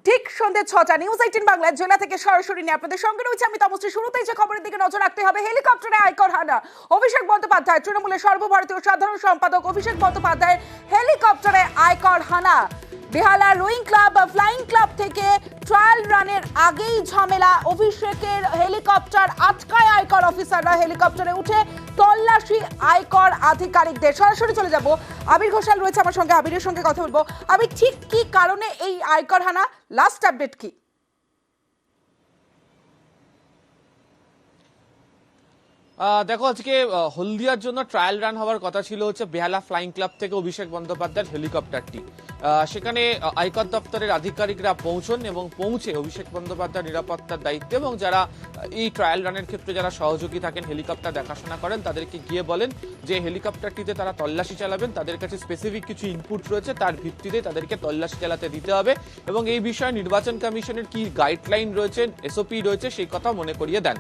ঠিক সন্ধ্যে ৬টা নিউজ ১৮ বাংলা জেলা থেকে সরাসরি নিয়ে আপনাদের সঙ্গে রয়েছে আমি তমশ্রী। শুরুতেই যে খবরের দিকে নজর রাখতে হবে, হেলিকপ্টারে আয়কর হানা। অভিষেক বন্দ্যোপাধ্যায়, তৃণমূলের সর্বভারতীয় সাধারণ সম্পাদক অভিষেক বন্দ্যোপাধ্যায়ের হেলিকপ্টারে আয়কর হানা। বেহালা রোয়িং ক্লাব ফ্লাইং ক্লাব থেকে ট্রায়াল রানের আগেই ঝামেলা। অভিষেকের হেলিকপ্টার আটকায় আয়কর অফিসাররা। হেলিকপ্টারে উঠে তল্লাশি আয়কর আধিকারিকদের। সরাসরি চলে যাব, আবির ঘোষাল রয়েছে আমার সঙ্গে, আবিরের সঙ্গে কথা বলবো। আবির, ঠিক কি কারণে এই আয়কর হানা, লাস্ট আপডেট কি? দেখো, আজকে হলদিয়ার জন্য ট্রায়াল রান হওয়ার কথা ছিল হচ্ছে বেহালা ফ্লাইং ক্লাব থেকে অভিষেক বন্দ্যোপাধ্যায়ের হেলিকপ্টারটি। সেখানে আয়কর দপ্তরের আধিকারিকরা পৌঁছন এবং পৌঁছে অভিষেক বন্দ্যোপাধ্যায়ের নিরাপত্তার দায়িত্বে এবং যারা এই ট্রায়াল রানের ক্ষেত্রে যারা সহযোগী থাকেন, হেলিকপ্টার দেখাশোনা করেন, তাদেরকে গিয়ে বলেন যে হেলিকপ্টারটিতে তারা তল্লাশি চালাবেন। তাদের কাছে স্পেসিফিক কিছু ইনপুট রয়েছে, তার ভিত্তিতে তাদেরকে তল্লাশি চালাতে দিতে হবে এবং এই বিষয়ে নির্বাচন কমিশনের কি গাইডলাইন রয়েছে, এসওপি রয়েছে, সেই কথা মনে করিয়ে দেন।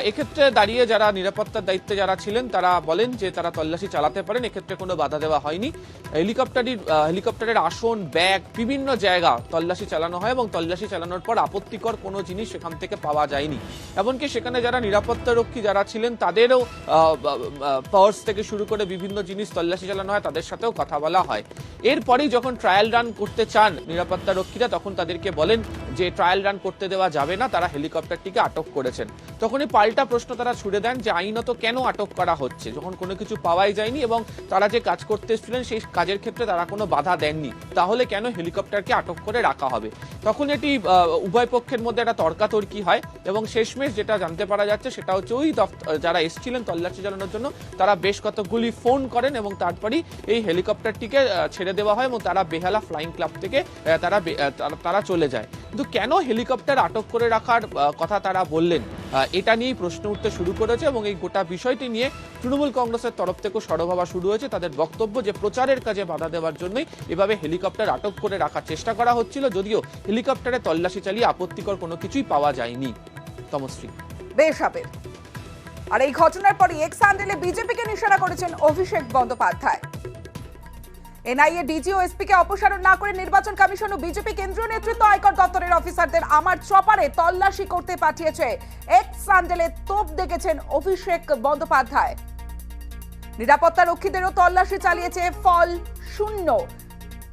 এক্ষেত্রে দাঁড়িয়ে যারা নিরাপত্তার দায়িত্বে যারা ছিলেন তারা বলেন যে তারা তল্লাশি চালাতে পারেন, এক্ষেত্রে কোনো বাধা দেওয়া হয়নি। হেলিকপ্টারের আসন, ব্যাগ, বিভিন্ন জায়গা তল্লাশি চালানো হয় এবং তল্লাশি চালানোর পর আপত্তিকর কোনো জিনিস সেখান থেকে পাওয়া যায়নি। এমনকি সেখানে যারা নিরাপত্তারক্ষী যারা ছিলেন তাদেরও পার্স থেকে শুরু করে বিভিন্ন জিনিস তল্লাশি চালানো হয়, তাদের সাথেও কথা বলা হয়। এরপরেই যখন ট্রায়াল রান করতে চান নিরাপত্তারক্ষীরা, তখন তাদেরকে বলেন যে ট্রায়াল রান করতে দেওয়া যাবে না, তারা হেলিকপ্টারটিকে আটক করেছেন। তখনই পাল্টা প্রশ্ন তারা ছুড়ে দেন যে আইনত কেন আটক করা হচ্ছে, যখন কোনো কিছু পাওয়াই যায়নি এবং তারা যে কাজ করতে এসেছিলেন সেই কাজের ক্ষেত্রে তারা কোনো বাধা দেননি, তাহলে কেন হেলিকপ্টারকে আটক করে রাখা হবে। তখন এটি উভয় পক্ষের মধ্যে একটা তর্কাতর্কি হয় এবং শেষমেশ যেটা জানতে পারা যাচ্ছে সেটা হচ্ছে ওই যারা এসেছিলেন তল্লাশি চালানোর জন্য তারা বেশ কতগুলি ফোন করেন এবং তারপরই এই হেলিকপ্টারটিকে ছেড়ে দেওয়া হয় এবং তারা বেহালা ফ্লাইং ক্লাব থেকে তারা চলে যায়। কিন্তু কেন হেলিকপ্টার আটক করে রাখার কথা তারা বললেন, এটা নিয়েই প্রশ্ন উঠতে শুরু করেছে এবং এই গোটা বিষয়টি নিয়ে তৃণমূল কংগ্রেসের তরফ থেকেও সরব হওয়া শুরু হয়েছে। তাদের বক্তব্য যে প্রচারের কাজে বাধা দেওয়ার জন্যই এভাবে হেলিকপ্টার আটক করে রাখার চেষ্টা করা হচ্ছিল, যদিও হেলিকপ্টারে তল্লাশি চালিয়ে আপত্তিকর কোনো কিছুই পাওয়া যায়নি। তমশ্রী, বেশ হবে। আর এই ঘটনার পরই এক্স হ্যান্ডেলে বিজেপিকে নিশানা করেছেন অভিষেক বন্দ্যোপাধ্যায়। এনআইএ, ডিজি ও এসপি কে অপসারণ না করে নির্বাচন কমিশন ও বিজেপি কেন্দ্রীয় নেতৃত্ব আয়কর দপ্তরের অফিসারদের আমার চপারে তল্লাশি করতে পাঠিয়েছে। এক্স হ্যান্ডেলে তোপ দেখেছেন অভিষেক বন্দ্যোপাধ্যায়। নিরাপত্তা রক্ষীদেরও তল্লাশি চালিয়েছে, ফল শূন্য।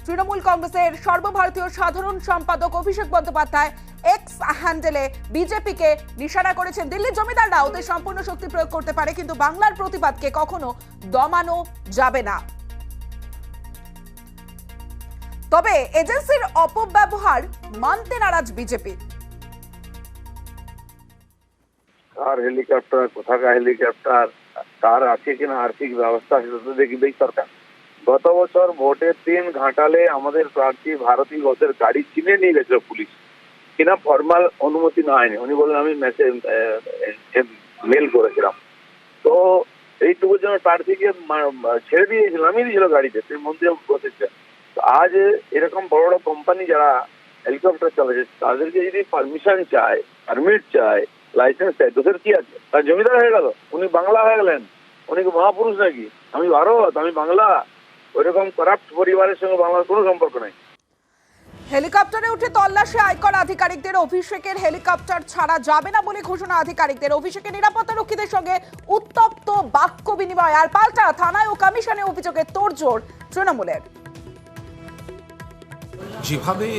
তৃণমূল কংগ্রেসের সর্বভারতীয় সাধারণ সম্পাদক অভিষেক বন্দ্যোপাধ্যায় এক্স হ্যান্ডেলে বিজেপিকে নিশানা করেছেন। দিল্লির জমিদাররা ওদের সম্পূর্ণ শক্তি প্রয়োগ করতে পারে, কিন্তু বাংলার প্রতিবাদকে কখনো দমানো যাবে না। তবে এজেন্সির অপব্যবহার মানতে নারাজ বিজেপি। কার হেলিকপ্টার, কোথাকার হেলিকপ্টার, কার আছে কিনা আর্থিক ব্যবস্থা, সেটা তো দেখবেই সরকার। গত বছর ভোটের দিন ঘাটালে আমাদের প্রার্থী ভারতী ঘোষের গাড়ি চিনে নিয়ে গেছিল পুলিশ, কিনা ফর্মাল অনুমতি না হয়নি। উনি বলেন আমি মেসেজ মেল করেছিলাম। তো এইটুকুর জন্য প্রার্থীকে ছেড়ে দিয়েছিল, নামিয়ে দিয়েছিল গাড়িতে, সেই মন্দিরে বসেছে। আজ এরকম বড় বড় কোম্পানি যারা হেলিকপ্টার চালাচ্ছে তাদেরকে যদি পারমিশন চায়, পারমিট চায়, লাইসেন্স চায়, তোদের কি আছে? তার জমিদার হয়ে গেল, উনি বাংলা হয়ে গেলেন, উনি কি মহাপুরুষ নাকি? আমি ভারত, আমি বাংলা। ওইরকম করাপ্ট পরিবারের সঙ্গে বাংলার কোনো সম্পর্ক নাই। হেলিকপ্টারে উঠে তল্লাশি আয়কর আধিকারিকদের। অভিষেকের হেলিকপ্টার ছাড়া যাবে না বলে ঘোষণা আধিকারিকদের। অভিষেকের নিরাপত্তা রক্ষীদের সঙ্গে উত্তপ্ত বাক্য বিনিময়। আর পাল্টা থানায় ও কমিশনে অভিযোগে তোড়জোড় তৃণমূলের। যেভাবে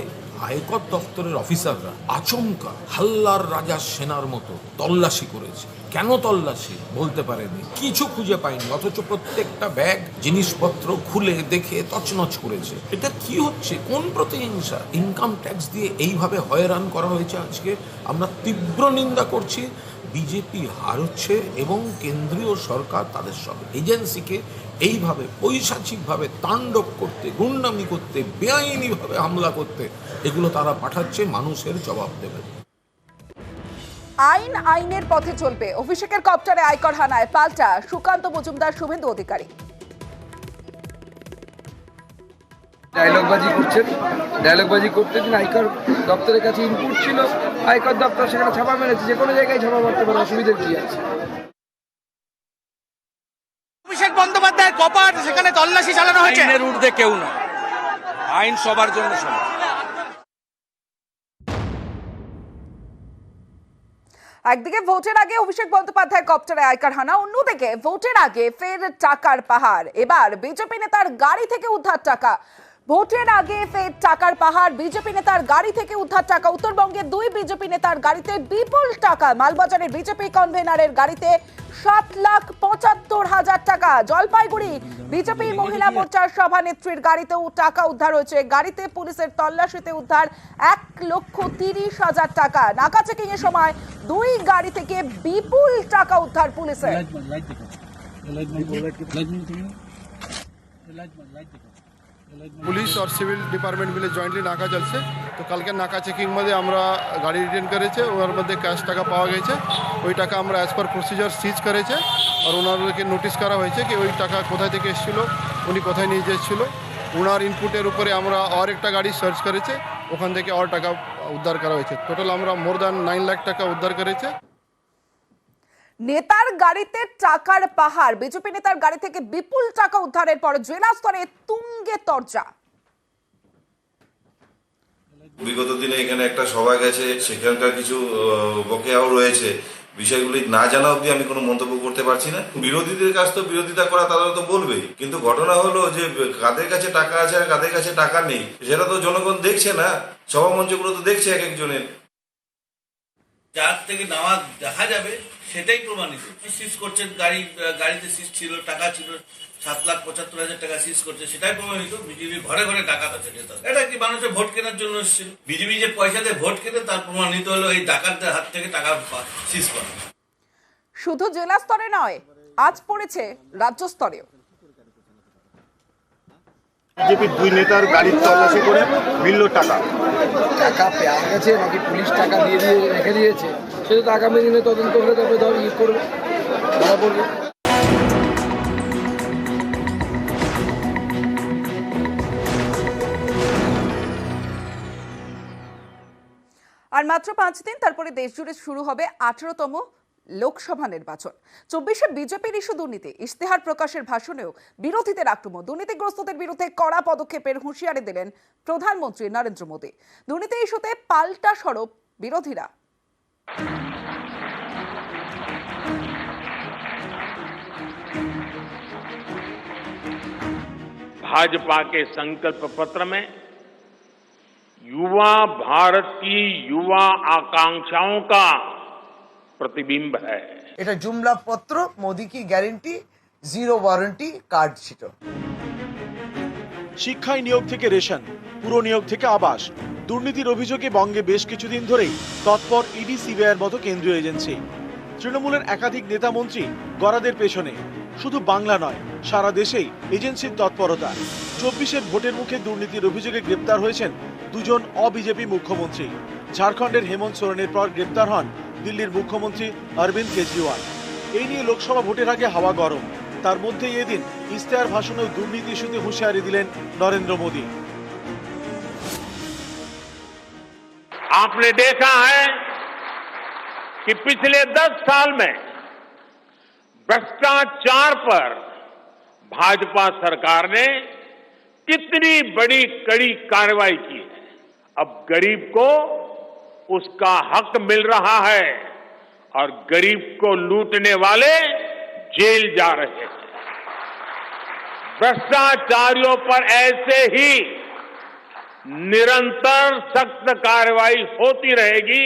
আয়কর দপ্তরের অফিসাররা আচমকা হাল্লার রাজা সেনার মতো তল্লাশি করেছে, কেন তল্লাশি বলতে পারেনি, কিছু খুঁজে পায়নি, অথচ প্রত্যেকটা ব্যাগ জিনিসপত্র খুলে দেখে তছনছ করেছে। এটা কি হচ্ছে? কোন প্রতিহিংসা? ইনকাম ট্যাক্স দিয়ে এইভাবে হয়রান করা হয়েছে। আজকে আমরা তীব্র নিন্দা করছি। বিজেপি হারছে এবং কেন্দ্রীয় সরকার তাদের সব এজেন্সিকে এইভাবে পৈশাচিকভাবে তাণ্ডব করতে, গুন্ডামি করতে, বেআইনিভাবে হামলা করতে, এগুলো তারা পাঠাচ্ছে। মানুষের জবাব দেবে। আইন আইনের পথে চলবে। অভিষেকের কপ্টারে আয়কর হানায় পাল্টা সুকান্ত মজুমদার, শুভেন্দু অধিকারী। ডায়লগবাজি করছেন, ডায়লগবাজি করতে দিন। আয়কর দপ্তরের কাছে ইনপুট ছিল, আয়কর দপ্তর সেখানে ছাপা মেরেছে। যে কোনো জায়গায় ছাপা মারতে পারে, অসুবিধার কি আছে? অভিষেক বন্দ্যোপাধ্যায়ের কপাট, সেখানে তল্লাশি চালানো হয়েছে। আইনের ঊর্ধ্বে কেউ না, আইন সবার জন্য সমান। একদিকে ভোটের আগে অভিষেক বন্দ্যোপাধ্যায় কপ্টারে আয়কর হানা, অন্যদিকে ভোটের আগে ফের টাকার পাহাড়। এবার বিজেপি নেতার গাড়ি থেকে উদ্ধার টাকা। ভোটের আগে ফের টাকার পাহাড়, বিজেপি নেতার গাড়ি থেকে উদ্ধার টাকা। উত্তরবঙ্গের দুই বিজেপি নেতার গাড়িতে বিপুল টাকা। মালবাজারের বিজেপি কনভেনারের গাড়িতে 7,75,000 টাকা। জলপাইগুড়ি বিজেপি মহিলা মোর্চার সভানেত্রীর গাড়িতেও টাকা উদ্ধার হয়েছে। গাড়িতে পুলিশের তল্লাশিতে উদ্ধার 1,30,000 টাকা। নাকা চেকিং এর সময় দুই গাড়ি থেকে বিপুল টাকা উদ্ধার পুলিশের। पुलिस और सिव्हिल डिपार्टमेंट मिले जॉईंटली नाका चलছে তো কালকে নাকা চেকিং मध्ये আমরা গাড়ি রিটার্ন করেছে, ওর মধ্যে ক্যাশ টাকা পাওয়া গেছে। ওই টাকা আমরা অ্যাজ পার প্রসিজার সিজ করেছে আর ওনাদেরকে নোটিশ করা হয়েছে কি ওই টাকা কোথায় থেকে এসেছিল, উনি কোথায় নিয়ে যাচ্ছিল। ওনার ইনপুটের উপরে আমরা আর একটা গাড়ি সার্চ করেছে, ওখান থেকে আর টাকা উদ্ধার করা হয়েছে। টোটাল আমরা মোর দ্যান 9 লাখ টাকা উদ্ধার করেছে। নেতার গাড়িতে টাকার পাহাড়, বিজেপি নেতার গাড়ি থেকে বিপুল টাকা উদ্ধারের পর জেলা স্তরে তুঙ্গে তরজা। বিগত দিনে এখানে একটা সভা গেছে, সেখানকার কিছু বকেয়াও রয়েছে। বিষয়গুলি না জানা অবধি আমি কোনো মন্তব্য করতে পারছি না। বিরোধীদের কাছ তো বিরোধিতা করা তারা তো বলবেই, কিন্তু ঘটনা হলো যে কাদের কাছে টাকা আছে আর কাদের কাছে টাকা নেই সেটা তো জনগণ দেখছে না, সভা মঞ্চগুলো তো দেখছে এক একজনের। যার থেকে নেওয়া দেখা যাবে সেটাই প্রমাণিত। সিজ করছেন, গাড়িতে সিজ ছিল, টাকা ছিল 7,75,000 টাকা সিজ করছে, সেটাই প্রমাণিত। বিজেপি ঘরে ঘরে ডাকাত আছে নেতা। এটা কি মানুষের ভোট কেনার জন্য এসেছিল? বিজেপি যে পয়সা দিয়ে ভোট কেনে তার প্রমাণিত হলো এই ডাকাতদের হাত থেকে টাকা সিজ করা। শুধু জেলা স্তরে নয়, আজ পড়েছে রাজ্য স্তরেও। বিজেপির দুই নেতার গাড়ির তল্লাশি করে মিলল টাকা। টাকা পেয়ে গেছে নাকি পুলিশ টাকা দিয়ে রেখে দিয়েছে, সেটা তো আগামী দিনে তদন্ত করে তবে ধর ই করবে, ধরা পড়বে। আর মাত্র 5 দিন, তারপরে দেশ জুড়ে শুরু হবে 18তম লোকসভা নির্বাচন। 24-এ বিজেপির ইস্যু দুর্নীতি। ইশতেহার প্রকাশের ভাষণেও বিরোধীদের আক্রমণ। দুর্নীতিগ্রস্তদের বিরুদ্ধে কড়া পদক্ষেপের হুঁশিয়ারি দিলেন প্রধানমন্ত্রী নরেন্দ্র মোদী। দুর্নীতি ইস্যুতে পাল্টা সরব বিরোধীরা। भाजपा के संकल्प पत्र में युवा भारत की युवा आकांक्षाओं का प्रतिबिंब है। এটা জুমলা পত্র, মোদি কি গ্যারেন্টি, জিরো ওয়ারেন্টি কার্ড ছিল। শিক্ষায় নিয়োগ থেকে রেশন, পুরো নিয়োগ থেকে আবাস, দুর্নীতির অভিযোগে বঙ্গে বেশ কিছুদিন ধরেই তৎপর ইডি, সিবিআইয়ের মতো কেন্দ্রীয় এজেন্সি। তৃণমূলের একাধিক নেতা মন্ত্রী গরাদের পেছনে। শুধু বাংলা নয়, সারা দেশেই এজেন্সির তৎপরতা। 24-এর ভোটের মুখে দুর্নীতির অভিযোগে গ্রেপ্তার হয়েছেন দুজন অবিজেপি মুখ্যমন্ত্রী। ঝাড়খণ্ডের হেমন্ত সোরেনের পর গ্রেপ্তার হন দিল্লির মুখ্যমন্ত্রী অরবিন্দ কেজরিওয়াল। এই নিয়ে লোকসভা ভোটের আগে হাওয়া গরম। তার মধ্যে এদিন ইশতেহার ভাষণেও দুর্নীতি ইস্যুতে হুঁশিয়ারি দিলেন নরেন্দ্র মোদী। आपने देखा है कि पिछले 10 साल में भ्रष्टाचार पर भाजपा सरकार ने कितनी बड़ी कड़ी कार्रवाई की है। अब गरीब को उसका हक मिल रहा है और गरीब को लूटने वाले जेल जा रहे हैं। भ्रष्टाचारियों पर ऐसे ही निरंतर सख्त कार्रवाई होती रहेगी,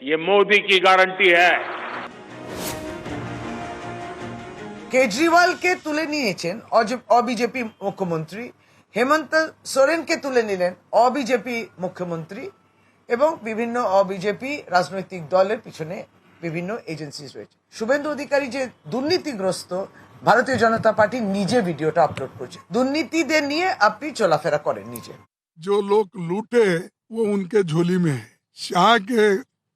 ये मोदी की गारंटी है। কেজরিওয়ালকে তুলে নিয়েছেন অবিজেপি মুখ্যমন্ত্রী, হেমন্ত সোরেনকে তুলে নিলেন অবিজেপি মুখ্যমন্ত্রী, এবং বিভিন্ন অবিজেপি রাজনৈতিক দলের পিছনে বিভিন্ন এজেন্সি রয়েছে। শুভেন্দু অধিকারী যে দুর্নীতিগ্রস্ত, ভারতীয় জনতা পার্টি নিজে ভিডিওটা আপলোড করছে। দুর্নীতিদের নিয়ে আপনি চলাফেরা করেন নিজে। जो लोग लूटे वो उनके झोली में है। शाह के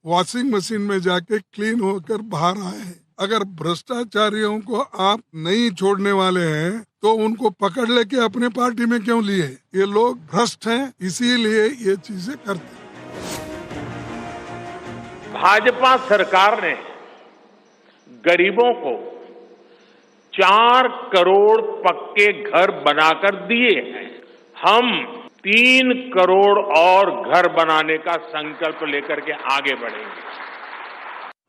वॉशिंग मशीन में जाके क्लीन होकर बाहर आए। अगर भ्रष्टाचारियों को आप नहीं छोड़ने वाले हैं तो उनको पकड़ लेके अपने पार्टी में क्यों लिए? ये लोग भ्रष्ट हैं, इसीलिए ये चीजें करते हैं। भाजपा सरकार ने गरीबों को 4 करोड़ पक्के घर बनाकर दिए हैं। हम 3 करोड़ और घर बनाने का संकल्प लेकर के आगे बढ़ेंगे।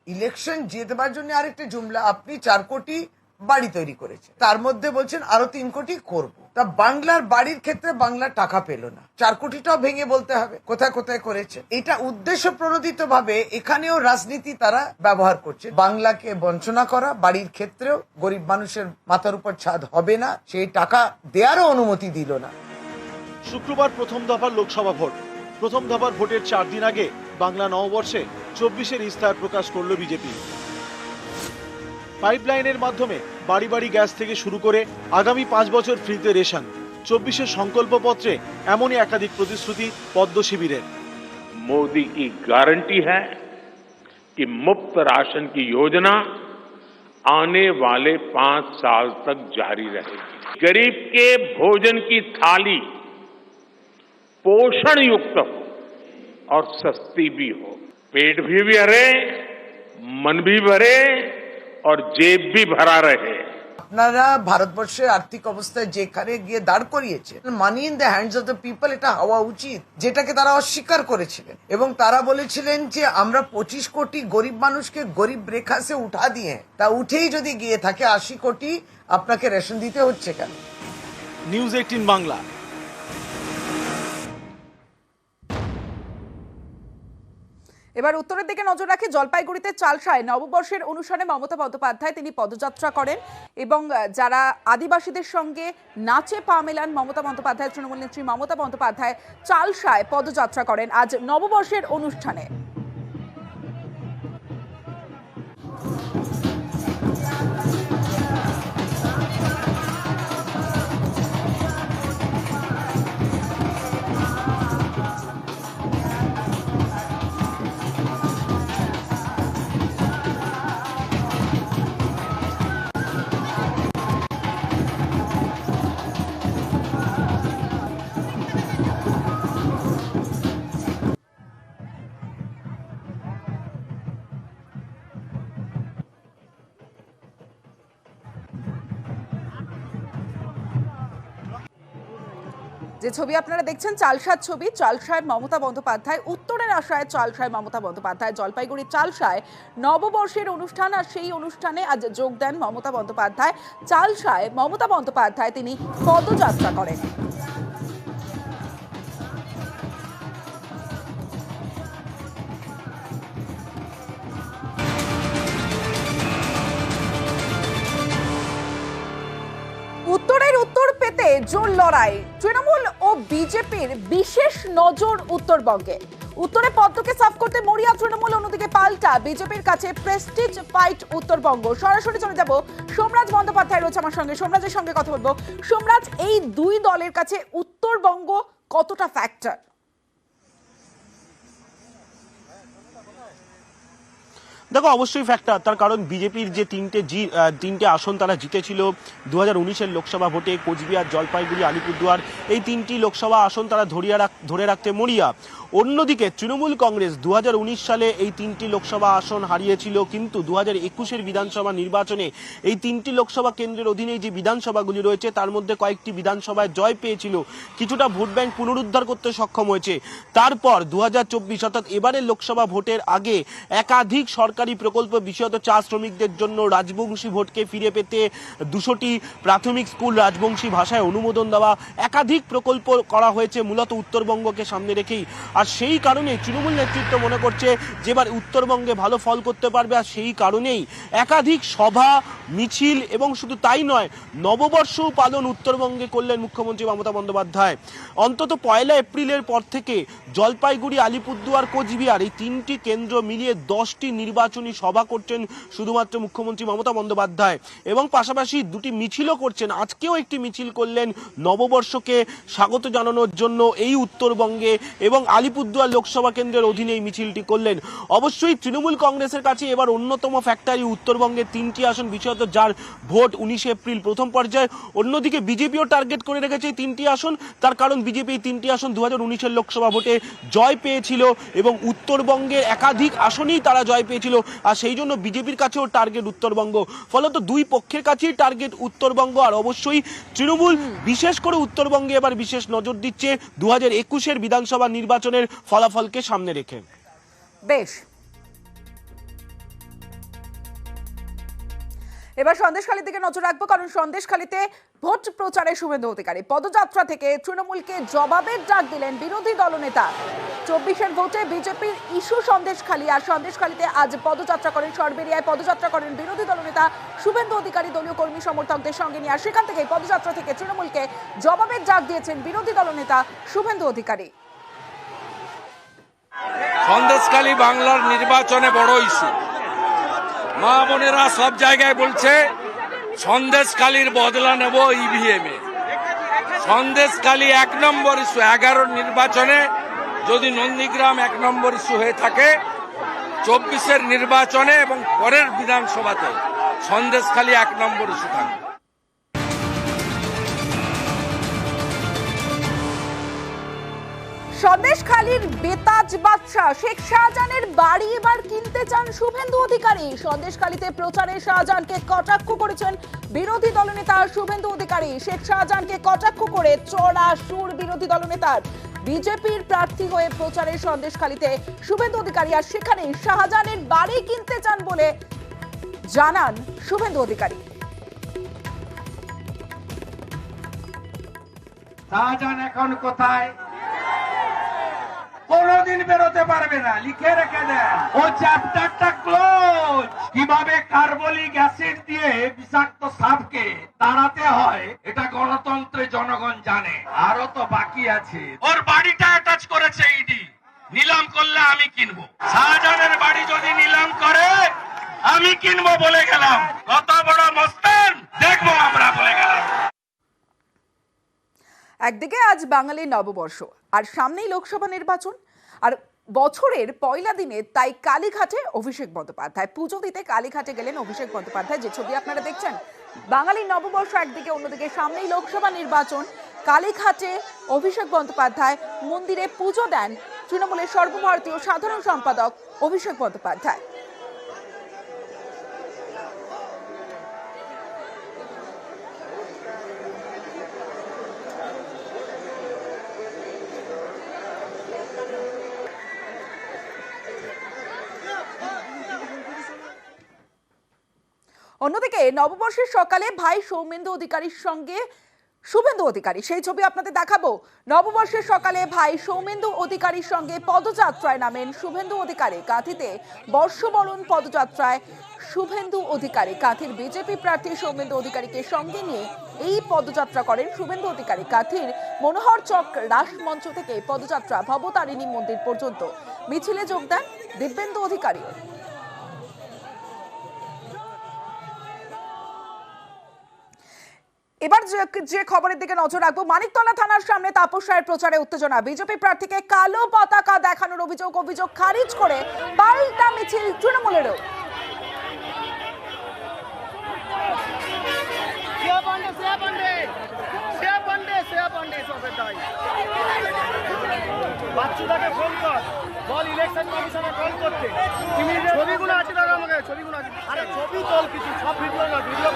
ইলেকশন জেতবার জন্য আরেকটা জুমলা, আপনি 4 কোটি বাড়ি তৈরি করেছে, তার মধ্যে বলছেন আরো 3 কোটি করব। তা বাংলার বাড়ির ক্ষেত্রে বাংলা টাকা পেল না, 4 কোটিটাও ভেঙে বলতে হবে কোথায় কোথায় করেছে। এটা উদ্দেশ্য প্রণোদিত ভাবে এখানেও রাজনীতি তারা ব্যবহার করছে, বাংলাকে বঞ্চনা করা। বাড়ির ক্ষেত্রেও গরিব মানুষের মাথার উপর ছাদ হবে না, সেই টাকা দেওয়ারও অনুমতি দিল না। শুক্রবার প্রথম দফার লোকসভা ভোট। প্রথম দফার ভোটের 4 দিন আগে বাংলা নববর্ষে 24-এর ইস্তাহার প্রকাশ করল বিজেপি। পাইপলাইনের মাধ্যমে বাড়ি বাড়ি গ্যাস থেকে শুরু করে আগামী 5 বছর ফ্রিতে রেশন। 24-এর সংকল্পপত্রে এমনই একাধিক প্রতিশ্রুতি পদ্ম শিবিরের। मोदी की गारंटी है कि मुफ्त राशन की योजना आने वाले 5 साल तक जारी रहेगी। गरीब के भोजन की थाली पोषण युक्त हो और सस्ती भी हो, पेट भी भरे, मन भी भरे और जेब भी भरा रहे। আপনারা ভারতবর্ষের আর্থিক অবস্থায় যেখানে গিয়ে দাঁড় করিয়েছে, money in the hands of the people, এটা হওয়া উচিত, যেটাকে তারা অস্বীকার করেছিলেন। এবং তারা বলেছিলেন যে আমরা 25 কোটি গরিব মানুষকে গরিব রেখা সে উঠা দিয়ে, তা উঠেই যদি গিয়ে থাকে 80 কোটি আপনাকে রেশন দিতে হচ্ছে কেন? নিউজ 18 বাংলা। এবার উত্তরের দিকে নজর রাখি। জলপাইগুড়িতে চালসায় নববর্ষের অনুষ্ঠানে মমতা বন্দ্যোপাধ্যায় তিনি পদযাত্রা করেন এবং যারা আদিবাসীদের সঙ্গে নাচে পা মেলান মমতা বন্দ্যোপাধ্যায়, তৃণমূল নেত্রী মমতা বন্দ্যোপাধ্যায় চালসায় পদযাত্রা করেন আজ নববর্ষের অনুষ্ঠানে। যে ছবি আপনারা দেখছেন চালসার ছবি, চালসায় মমতা বন্দ্যোপাধ্যায়, উত্তরের আশায় চালসায় মমতা বন্দ্যোপাধ্যায়। জলপাইগুড়ির চালসায় নববর্ষের অনুষ্ঠান, আর সেই অনুষ্ঠানে আজ যোগ দেন মমতা বন্দ্যোপাধ্যায়। চালসায় মমতা বন্দ্যোপাধ্যায় তিনি পদযাত্রা করেন। উত্তরের উত্তর পেতে জোর লড়াই, তৃণমূল ও বিজেপির বিশেষ নজর উত্তরবঙ্গে। উত্তরে পদ্মকে সাফ করতে মরিয়া তৃণমূল, অন্যদিকে পাল্টা বিজেপির কাছে প্রেস্টিজ ফাইট উত্তরবঙ্গ। সরাসরি চলে যাব, সোমরাজ বন্দ্যোপাধ্যায় রয়েছে আমার সঙ্গে, সোমরাজের সঙ্গে কথা বলবো। সোমরাজ, এই দুই দলের কাছে উত্তরবঙ্গ কতটা ফ্যাক্টর? দেখো, অবশ্যই ফ্যাক্টর, তার কারণ বিজেপির যে তিনটে আসন তারা জিতেছিল 2019-এর লোকসভা ভোটে, কোচবিহার, জলপাইগুড়ি, আলিপুরদুয়ার, এই 3টি লোকসভা আসন তারা ধরে রাখতে মরিয়া। অন্যদিকে তৃণমূল কংগ্রেস 2019 সালে এই 3টি লোকসভা আসন হারিয়েছিল, কিন্তু 2021-এর বিধানসভা নির্বাচনে এই 3টি লোকসভা কেন্দ্রের অধীনে যে বিধানসভাগুলি রয়েছে তার মধ্যে কয়েকটি বিধানসভায় জয় পেয়েছিল, কিছুটা ভোট ব্যাংক পুনরুদ্ধার করতে সক্ষম হয়েছে। তারপর 2024 অর্থাৎ এবারের লোকসভা ভোটের আগে একাধিক সরকারি প্রকল্প, বিশেষত চা শ্রমিকদের জন্য রাজবংশী ভোটকে ফিরে পেতে 200টি প্রাথমিক স্কুল রাজবংশী ভাষায় অনুমোদন দেওয়া, একাধিক প্রকল্প করা হয়েছে মূলত উত্তরবঙ্গকে সামনে রেখেই। আর সেই কারণে তৃণমূল নেতৃত্ব মনে করছে যে এবার উত্তরবঙ্গে ভালো ফল করতে পারবে, আর সেই কারণেই একাধিক সভা, মিছিল এবং শুধু তাই নয়, নববর্ষ পালন উত্তরবঙ্গে করলেন মুখ্যমন্ত্রী মমতা বন্দ্যোপাধ্যায়। অন্তত 1 এপ্রিলের পর থেকে জলপাইগুড়ি, আলিপুরদুয়ার, কোচবিহার এই 3টি কেন্দ্র মিলিয়ে 10টি নির্বাচনী সভা করছেন শুধুমাত্র মুখ্যমন্ত্রী মমতা বন্দ্যোপাধ্যায়, এবং পাশাপাশি 2টি মিছিলও করছেন। আজকেও একটি মিছিল করলেন নববর্ষকে স্বাগত জানানোর জন্য এই উত্তরবঙ্গে, এবং আলিপুরদুয়ার লোকসভা কেন্দ্রের অধীনে এই মিছিলটি করলেন। অবশ্যই তৃণমূল কংগ্রেসের কাছে এবার অন্যতম ফ্যাক্টরি উত্তরবঙ্গের 3টি আসন, বিশেষত যার ভোট 19 এপ্রিল প্রথম পর্যায়ে। অন্যদিকে বিজেপিও টার্গেট করে রেখেছে এই 3টি আসন, তার কারণ বিজেপি এই 3টি আসন 2019-এর লোকসভা ভোটে জয় পেয়েছিল এবং উত্তরবঙ্গের একাধিক আসনেই তারা জয় পেয়েছিল, আর সেই জন্য বিজেপির কাছেও টার্গেট উত্তরবঙ্গ। ফলত দুই পক্ষের কাছেই টার্গেট উত্তরবঙ্গ। আর অবশ্যই তৃণমূল বিশেষ করে উত্তরবঙ্গে এবার বিশেষ নজর দিচ্ছে 2021-এর বিধানসভা নির্বাচনের ফলাফলকে সামনে রেখে। বেশ, এবার সন্দেশখালীর দিকে নজর রাখবো, কারণ সন্দেশখালীতে ভোট প্রচারে শুভেন্দু অধিকারী পদযাত্রা থেকে তৃণমূলকে জবাবের ডাক দিলেন বিরোধী দলনেতা। 24-এর ভোটে বিজেপির ইস্যু সন্দেশখালী, আর সন্দেশখালীতে আজ পদযাত্রা করেন, সরবেরিয়ায় পদযাত্রা করেন বিরোধী দলনেতা শুভেন্দু অধিকারী দলীয় কর্মী সমর্থকদের সঙ্গে নিয়ে। আর সেখান থেকে পদযাত্রা থেকে তৃণমূলকে জবাবের ডাক দিয়েছেন বিরোধী দলনেতা শুভেন্দু অধিকারী। সন্দেশখালী বাংলার নির্বাচনে বড় ইস্যু। মা বোনেরা সব জায়গায় বলছে সন্দেশখালীর বদলা নেব ইভিএম এ। সন্দেশখালী 1 নম্বর ইস্যু। 11 নির্বাচনে যদি নন্দীগ্রাম 1 নম্বর ইস্যু হয়ে থাকে, 24-এর নির্বাচনে এবং পরের বিধানসভাতে সন্দেশখালী 1 নম্বর ইস্যু থাকবে। সন্দেশখালীর বেতাজ বাদশা শেখ শাহজাহানের বাড়ি এবার কিনতে চান শুভেন্দু অধিকারী। সন্দেশখালীতে প্রচারে শাহজাহানকে কটাক্ষ করেছেন বিরোধী দলনেতা শুভেন্দু অধিকারী। শেখ শাহজাহানকে কটাক্ষ করে চড়া সুর বিরোধী দলনেতার। বিজেপির প্রার্থী হয়ে প্রচারে সন্দেশখালীতে শুভেন্দু অধিকারী, আর সেখানে শাহজাহানের বাড়ি কিনতে চান বলে জানান শুভেন্দু অধিকারী। শাহজাহান এখন কোথায়? কোনদিন বেরোতে পারবে না, লিখে রেখে দেন। ও চ্যাপ্টারটা ক্লোজ। কিভাবে কার্বলিক অ্যাসিড দিয়ে বিষাক্ত সাপকে তাড়াতে হয় এটা গণতন্ত্রে জনগণ জানে। আরো তো বাকি আছে। ওর বাড়িটা অ্যাটাচ করেছে ইডি। নিলাম করলে আমি কিনবো। শাহজাহানের বাড়ি যদি নিলাম করে আমি কিনবো বলে গেলাম। কত বড় মস্তান দেখবো আমরা বলে গেলাম। একদিকে আজ বাঙালির নববর্ষ, আর সামনেই লোকসভা নির্বাচন, আর বছরের পয়লা দিনে তাই কালীঘাটে অভিষেক বন্দ্যোপাধ্যায় পুজো দিতে কালীঘাটে গেলেন অভিষেক বন্দ্যোপাধ্যায়। যে ছবি আপনারা দেখছেন, বাঙালির নববর্ষ একদিকে, অন্যদিকে সামনেই লোকসভা নির্বাচন। কালীঘাটে অভিষেক বন্দ্যোপাধ্যায় মন্দিরে পুজো দেন তৃণমূলের সর্বভারতীয় সাধারণ সম্পাদক অভিষেক বন্দ্যোপাধ্যায়। অন্যদিকে নববর্ষের সকালে ভাই সৌমেন্দু অধিকারীর সঙ্গে শুভেন্দু অধিকারী, সেই ছবি আপনাদের দেখাবো। নববর্ষের সকালে ভাই সৌমেন্দু অধিকারীর সঙ্গে পদযাত্রায় নামেন শুভেন্দু অধিকারী। কাঁথিতে বর্ষবরণ পদযাত্রায় শুভেন্দু অধিকারী। কাঁথির বিজেপি প্রার্থী সৌমেন্দু অধিকারীকে সঙ্গে নিয়ে এই পদযাত্রা করেন শুভেন্দু অধিকারী। কাঁথির মনোহর চক রাসমঞ্চ থেকে পদযাত্রা ভবতারিণী মন্দির পর্যন্ত। মিছিলে যোগ দেন দিব্যেন্দু অধিকারী। এবার যে খবরের দিকে নজর রাখবো, মানিকতলা থানার সামনে তাপস রায়ের প্রচারে উত্তেজনা। বিজেপি প্রার্থীকে কালো পতাকা দেখানোর অভিযোগ খারিজ করে পাল্টা মিছিল তৃণমূলেরও। বাচ্চুদাকে ফোন কর, বল ইলেকশন কমিশনে কল করতে। ছবিগুলো আছে দাদা, আমাকে ছবিগুলো আছে। আরে ছবি তোল, কিছু সব ভিডিও না, ভিডিও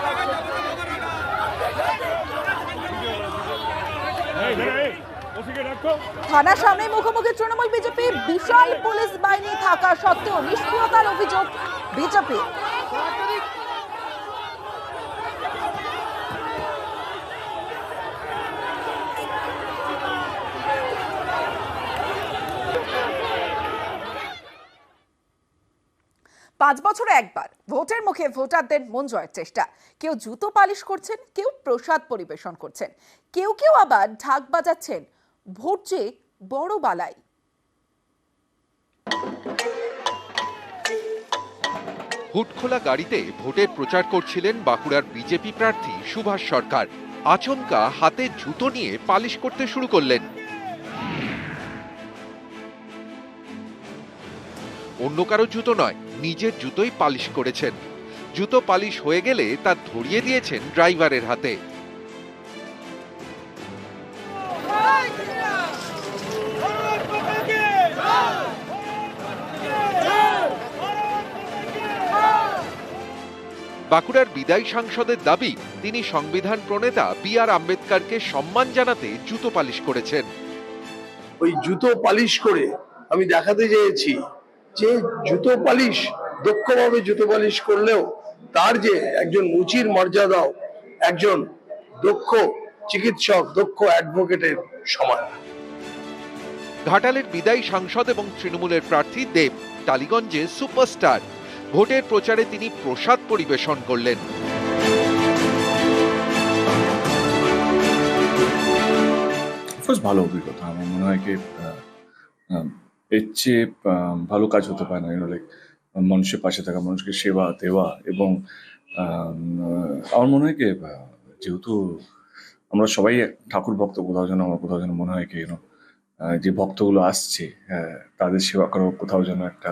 থানার সামনে মুখোমুখি তৃণমূল বিজেপি। বিশাল পুলিশ বাহিনী থাকা সত্ত্বেও নিষ্ক্রিয়তার অভিযোগ বিজেপি। 5 বছরে একবার ভোটের মুখে ভোটারদের মন জয়ের চেষ্টা। কেউ জুতো পালিশ করছেন, কেউ প্রসাদ পরিবেশন করছেন, কেউ আবার ঢাক বাজাচ্ছেন ভোট যে বড় বালাই। হুটখোলা গাড়িতে ভোটের প্রচার করছিলেন বাঁকুড়ার বিজেপি প্রার্থী সুভাষ সরকার। আচমকা হাতে জুতো নিয়ে পালিশ করতে শুরু করলেন। অন্য কারো জুতো নয়, নিজের জুতোই পালিশ করেছেন। জুতো পালিশ হয়ে গেলে তা ধরিয়ে দিয়েছেন ড্রাইভারের হাতে। বাঁকুড়ার বিদায়ী সাংসদের দাবি, তিনি সংবিধান প্রণেতা বি.আর. আম্বেদকরকে সম্মান জানাতে জুতো পালিশ করেছেন। ওই জুতো পালিশ করে আমি দেখাতে চেয়েছি যে জুতো পালিশ, দক্ষভাবে জুতো পালিশ করলেও তার যে একজন মুচির মর্যাদাও একজন দক্ষ চিকিৎসক, দক্ষ অ্যাডভোকেটের সমান। ঘাটালের বিদায়ী সাংসদ এবং তৃণমূলের প্রার্থী দেব টালিগঞ্জে সুপারস্টার। ভোটের প্রচারে তিনি প্রসাদ পরিবেশন করলেন। ভালো অভিজ্ঞতা। আমার মনে হয় কি এর চেয়ে ভালো কাজ হতে পারে না। লাইক মানুষের পাশে থাকা, মানুষকে সেবা দেওয়া, এবং আমার মনে হয় কি যেহেতু আমরা সবাই ঠাকুর ভক্ত, কোথাও যেন আমার কোথাও যেন মনে হয় কি যে ভক্তগুলো আসছে তাদের সেবা করা কোথাও যেন একটা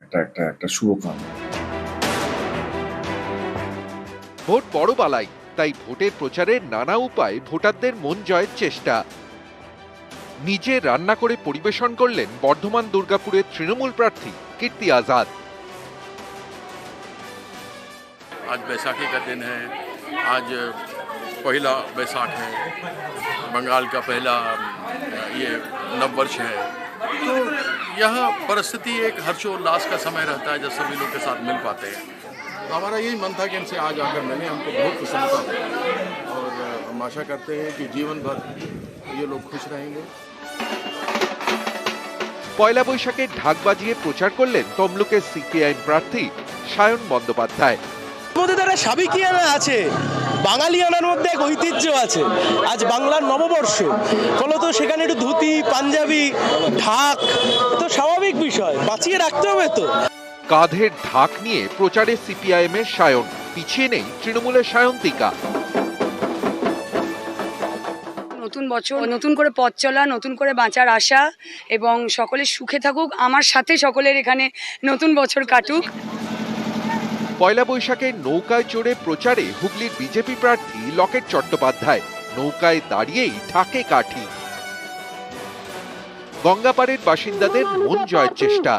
একটা একটা একটা শুভ কাম। ভোট বড় বালাই, তাই ভোটের প্রচারে নানা উপায়ে ভোটারদের মন জয়ের চেষ্টা। নিজে রান্না করে পরিবেশন করলেন বর্ধমান দুর্গাপুরের তৃণমূল প্রার্থী কীর্তি আজাদ। आज बैसाखी का दिन है, आज पहला बैसाख है, बंगाल का पहला ये नववर्ष है, तो यहाँ परिस्थिति एक हर्षोल्लास का समय रहता है जब सभी लोग के साथ मिल पाते हैं। तो हमारा यही मन था कि इनसे आज आकर मिले, हमको बहुत प्रसन्नता है और हम आशा करते हैं कि जीवन भर ये लोग खुश रहेंगे। পয়লা বৈশাখে ঢাক বাজিয়ে প্রচার করলেন তমলুকের সিপিআইএম প্রার্থী সায়ন বন্দ্যোপাধ্যায়। মধ্যে একটা সাবিকিয়ানা আছে, বাঙালিয়ানার মধ্যে এক ঐতিহ্য আছে। আজ বাংলার নববর্ষ, ফলত সেখানে একটু ধুতি, পাঞ্জাবি, ঢাক তো স্বাভাবিক বিষয়, বাঁচিয়ে রাখতে হবে তো। কাঁধের ঢাক নিয়ে প্রচারে সিপিআইএম এর সায়ন, পিছিয়ে নেই তৃণমূলের সায়ন্তিকা। নতুন বছর, নতুন করে পথ চলা, নতুন করে বাঁচার আশা, এবং সকলে সুখে থাকুক, আমার সাথে সকলের এখানে নতুন বছর কাটুক। পয়লা বৈশাখে নৌকায় চড়ে প্রচারে হুগলির বিজেপি প্রার্থী লকেট চট্টোপাধ্যায়। নৌকায় দাঁড়িয়েই ঢাকে কাঠি। গঙ্গাপাড়ের বাসিন্দাদের মন জয়ের চেষ্টা।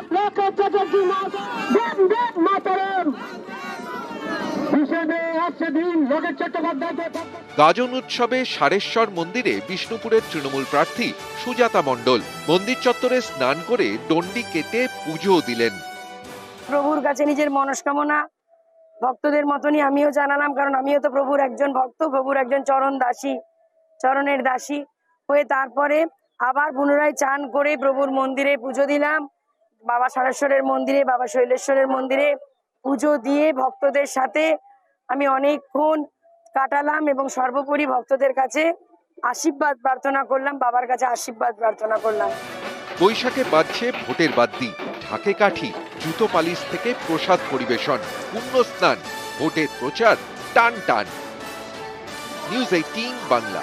গাজন উৎসবে সারেশ্বর মন্দিরে বিষ্ণুপুরের তৃণমূল প্রার্থী সুজাতা মণ্ডল মন্দির চত্বরে স্নান করে ডন্ডি কেটে পুজো দিলেন। প্রভুর কাছে নিজের মনস্কামনা ভক্তদের মতনই আমিও জানালাম, কারণ আমিও তো প্রভুর একজন ভক্ত, প্রভুর একজন চরণের দাসী হয়ে তারপরে আবার পুনরায় চান করে প্রভুর মন্দিরে পুজো দিলাম। বাবা সারেশ্বরের মন্দিরে, বাবা শৈলেশ্বরের মন্দিরে পুজো দিয়ে ভক্তদের সাথে আমি অনেকক্ষণ কাটালাম এবং সর্বোপরি ভক্তদের কাছে আশীর্বাদ প্রার্থনা করলাম, বাবার কাছে আশীর্বাদ প্রার্থনা করলাম। বৈশাখে বাজছে ভোটের বাদ্যি, ঢাকে কাঠি, জুতো পালিশ থেকে প্রসাদ পরিবেশন, পুণ্য স্নান, ভোটের প্রচার টান টান। নিউজ 18 বাংলা।